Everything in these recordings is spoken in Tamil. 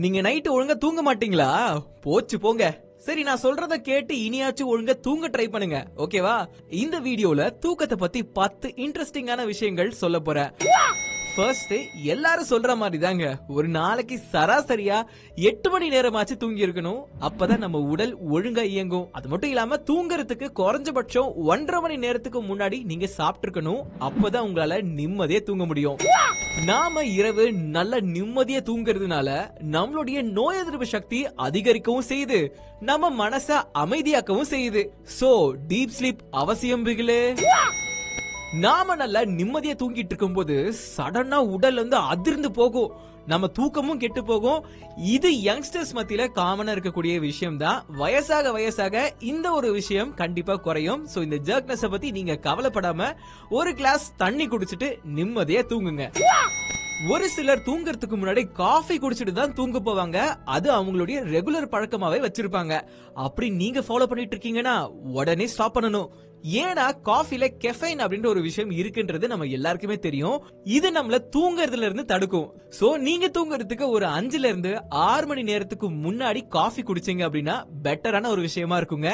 நீங்க நைட்டு ஒழுங்கா தூங்க மாட்டீங்களா? போச்சு போங்க. சரி, நான் சொல்றத கேட்டு இனியாச்சும் ஒழுங்கா தூங்க ட்ரை பண்ணுங்க. ஓகேவா? இந்த வீடியோல தூக்கத்தை பத்தி 10 இன்ட்ரெஸ்டிங்கான விஷயங்கள் சொல்ல போறேன். ஃபர்ஸ்ட், எல்லாரும் சொல்ற மாதிரி தாங்க, ஒரு நாளைக்கு சராசரியா 8 மணி நேரமாச்சு தூங்கி இருக்கணும். அப்பதான் நம்ம உடல் ஒழுங்கா இயங்கும். அது மட்டும் இல்லாம தூங்குறதுக்கு குறைஞ்சபட்சம் 1.5 மணி நேரத்துக்கு முன்னாடி நீங்க சாப்பிட்டு இருக்கணும். அப்பதான் உங்களால நிம்மதியா தூங்க முடியும். நாம இரவு நல்ல நிம்மதியா தூங்குறதுனால நம்மளுடைய நோய் எதிர்ப்பு சக்தி அதிகரிக்கவும் செய்யுது, நம்ம மனச அமைதியாக்கவும் செய்யுது. சோ டீப் ஸ்லீப் அவசியம் பிகிலே. நாம நல்லா நிம்மதியா தூங்கிட்டு இருக்கும்போது சடனா உடல் அதிர்ந்து போகும், நம்ம தூக்கமும் கெட்டு போகும். இது யங்ஸ்டர்ஸ் மத்தியில காமனா இருக்கக்கூடிய விஷயம் தான். வயசாக வயசாக இந்த ஒரு விஷயம் கண்டிப்பா குறையும். சோ இந்த ஜர்க்னஸ் பத்தி நீங்க கவலைப்படாம ஒரு கிளாஸ் தண்ணி குடிச்சிட்டு நிம்மதியா தூங்குங்க. ஒரு சிலர் தூங்குறதுக்கு முன்னாடி காஃபி குடிச்சிட்டு தான் தூங்க போவாங்க. அது அவங்களுடைய ரெகுலர் பழக்கமாவே வச்சிருப்பாங்க. அப்படி நீங்க ஃபாலோ பண்ணிட்டு இருக்கீங்கன்னா உடனே ஸ்டாப் பண்ணணும். ஏன்னா காஃபில கெஃபைன் அப்படின்ற ஒரு விஷயம் இருக்குன்றது நம்ம எல்லாருக்குமே தெரியும். இது நம்மள தூங்குறதுல இருந்து தடுக்கும். சோ நீங்க தூங்குறதுக்கு ஒரு 5ல இருந்து 6 மணி நேரத்துக்கு முன்னாடி காஃபி குடிச்சீங்க அப்படின்னா பெட்டரான ஒரு விஷயமா இருக்குங்க.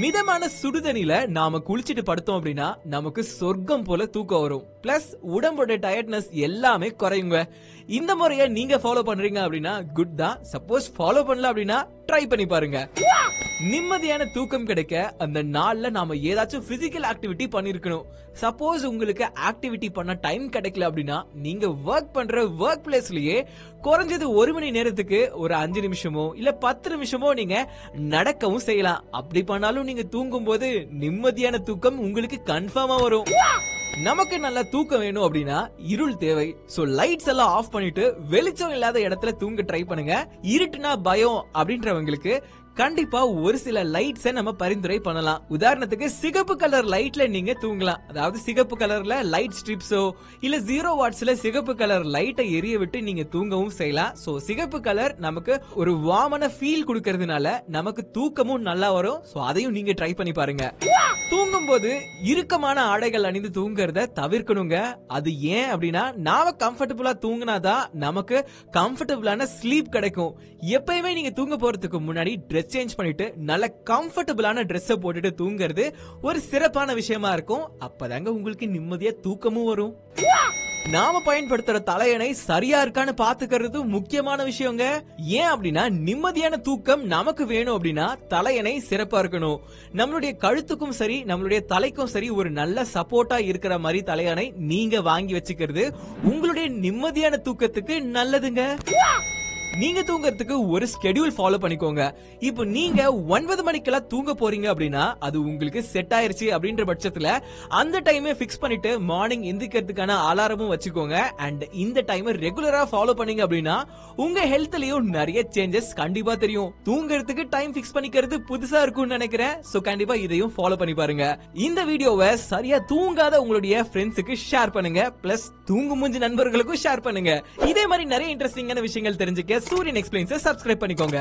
மிதமான சுடுதண்ணில நாம குளிச்சிட்டு படுத்தோம் அப்படின்னா நமக்கு சொர்க்கம் போல தூக்கம் வரும். பிளஸ் உடம்போட டயர்ட்னஸ் எல்லாமே குறையுங்க. இந்த முறையை நீங்க ஃபாலோ பண்றீங்க அப்படின்னா குட் தான். சப்போஸ் ஃபாலோ பண்ணல அப்படின்னா ட்ரை பண்ணி பாருங்க. நிம்மதியான தூக்கம் கிடைக்க அந்த நாள்ல நாம ஏதாச்சும் பிசிக்கல் ஆக்டிவிட்டி பண்ணிருக்கணும். சப்போஸ் உங்களுக்கு ஆக்டிவிட்டி பண்ண டைம் கிடைக்கல அப்படின்னா நீங்க ஒர்க் பண்ற ஒர்க் பிளேஸ்லயே குறைஞ்சது 1 மணி நேரத்துக்கு ஒரு 5 நிமிஷமோ இல்ல 10 நிமிஷமோ நீங்க நடக்கவும் செய்யலாம். அப்படி பண்ணாலும் நீங்க தூங்கும் போது நிம்மதியான தூக்கம் உங்களுக்கு கன்ஃபார்மா வரும். நமக்கு நல்ல தூக்கம் வேணும் அப்படின்னா இருள் தேவை. சோ லைட்ஸ் எல்லாம் ஆஃப் பண்ணிட்டு வெளிச்சம் இல்லாத இடத்துல தூங்க ட்ரை பண்ணுங்க. இருட்டுனா பயம் அப்படின்றவங்களுக்கு கண்டிப்பா ஒரு சில லைட்ஸை நம்ம பரிந்துரை பண்ணலாம். உதாரணத்துக்கு சிகப்பு கலர் லைட்ல நீங்க தூங்கலாம். அதாவது சிகப்பு கலர்ல லைட் ஸ்ட்ரிப்ஸோ இல்ல 0 வாட்ஸ்ல சிகப்பு கலர் லைட்டை எரிய விட்டு நீங்க தூங்கவும் செய்யலாம். சோ சிகப்பு கலர் நமக்கு ஒரு வார்மான ஃபீல் கொடுக்கறதுனால நமக்கு தூக்கமும் நல்லா வரும். சோ அதையும் நீங்க ட்ரை பண்ணி பாருங்க. தூங்கும் போது இறுக்கமான ஆடைகள் அணிந்து தூங்குறத தவிர்க்கணுங்க. அது ஏன் அப்படின்னா நாம கம்ஃபர்டபுளா தூங்கினாதான் நமக்கு கம்ஃபர்டபுளான ஸ்லீப் கிடைக்கும். எப்பயுமே நீங்க தூங்க போறதுக்கு முன்னாடி ட்ரெஸ் சேஞ்ச் பண்ணிட்டு நல்ல கம்ஃபர்டபுளான ட்ரெஸ் போட்டுட்டு தூங்குறது ஒரு சிறப்பான விஷயமா இருக்கும். அப்பதாங்க உங்களுக்கு நிம்மதியா தூக்கமும் வரும். நாம பயன்படுத்துற தலையணை சரியா இருக்கான்னு பாத்துக்கிறது முக்கியமான விஷயங்க. ஏன் அப்படின்னா நிம்மதியான தூக்கம் நமக்கு வேணும் அப்படின்னா தலையணை சிறப்பா இருக்கணும். நம்மளுடைய கழுத்துக்கும் சரி நம்மளுடைய தலைக்கும் சரி ஒரு நல்ல சப்போர்ட்டா இருக்கிற மாதிரி தலையணை நீங்க வாங்கி வச்சுக்கிறது உங்களுடைய நிம்மதியான தூக்கத்துக்கு நல்லதுங்க. நீங்க தூங்கறதுக்கு ஒரு ஸ்கெடியூல் ஃபாலோ பண்ணிக்கோங்க. இப்போ நீங்க 9 மணிக்கெல்லாம் தூங்க போறீங்க அப்படின்னா அது உங்களுக்கு செட் ஆயிருச்சு அப்படின்ற பட்சத்துல அந்த டைமை ஃபிக்ஸ் பண்ணிட்டு மார்னிங் எந்திரிக்கிறதுக்கான அலாரமும் வச்சுக்கோங்க. அண்ட் இந்த டைமை ரெகுலரா ஃபாலோ பண்ணீங்க அப்படின்னா உங்க ஹெல்த்லயும் நிறைய சேஞ்சஸ் கண்டிப்பா தெரியும். தூங்குறதுக்கு டைம் ஃபிக்ஸ் பண்ணிக்கிறது புதுசா இருக்கும்னு நினைக்கிறேன். சோ கண்டிப்பா இதையும் ஃபாலோ பண்ணி பாருங்க. இந்த வீடியோவை சரியா தூங்காத உங்களுடைய ஃப்ரெண்ட்ஸுக்கு ஷேர் பண்ணுங்க. பிளஸ் தூங்கு மூஞ்சி நண்பர்களுக்கும் ஷேர் பண்ணுங்க. இதே மாதிரி நிறைய இன்ட்ரெஸ்டிங்கான விஷயங்கள் தெரிஞ்சுக்க சூரியன் எக்ஸ்பிளைன்ஸ் சப்ஸ்கிரைப் பண்ணிக்கோங்க.